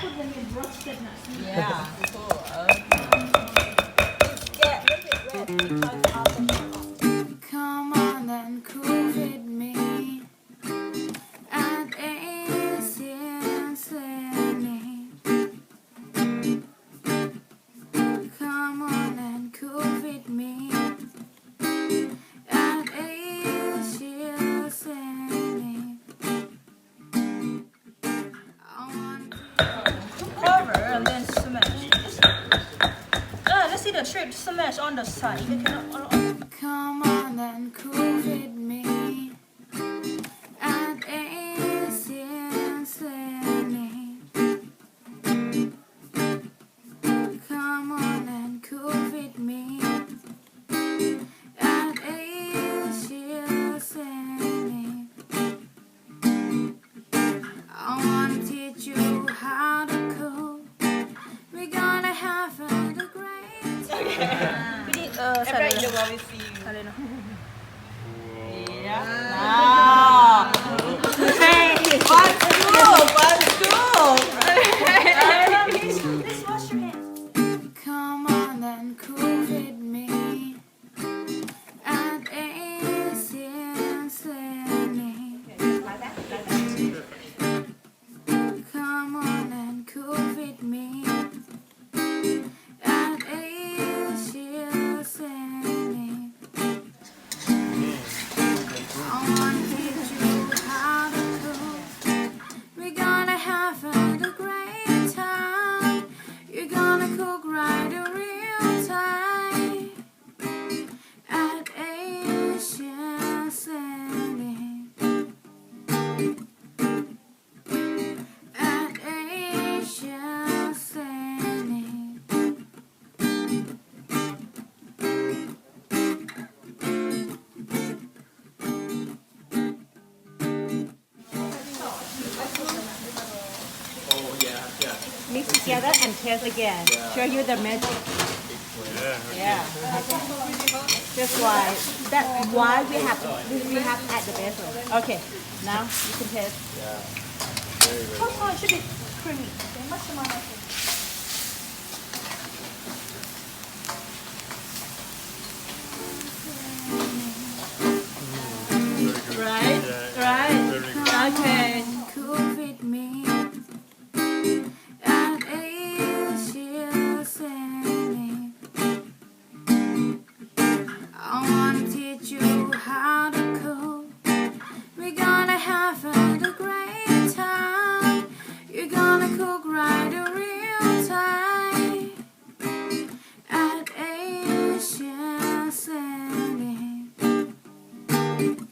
put them in roasted nuts. Yeah, cool. It's get a little bit red because of the Come on and cook with me at AsiaScenicThaiCookingSchool. Come on and cook with me at AsiaScenicThaiCookingSchool. Cover and then smash. Let's see the straight smash on the side. You cannot. Come on and cook with me at AsiaScenicThaiCookingSchool. Come on and cook with me at AsiaScenicThaiCookingSchool. I want to teach you how to cook. We're gonna have a great time. ใส่เลย you always see you. ใส่เลยนะ Yeah. Wow. Hey, what's good? What's good? Please wash your hands. Come on and cook with me at AsiaScenicThaiCookingSchool. Come on and cook with me at AsiaScenicThaiCookingSchool. I want to teach you how to cook. We're gonna have a great time. You're gonna cook right in real time at AsiaScenicThaiCookingSchool. At AsiaScenicThaiCookingSchool. Mix together and taste again. Show you the magic. Yeah. That's why. That's why we have at the basil. Okay. Now you can taste. Oh, it should be creamy. Much more. Right. Okay. Cook with me at AsiaScenicThaiCookingSchool. I want to teach you how to cook. We're gonna have a great time. You're gonna cook right in real time at AsiaScenicThaiCookingSchool.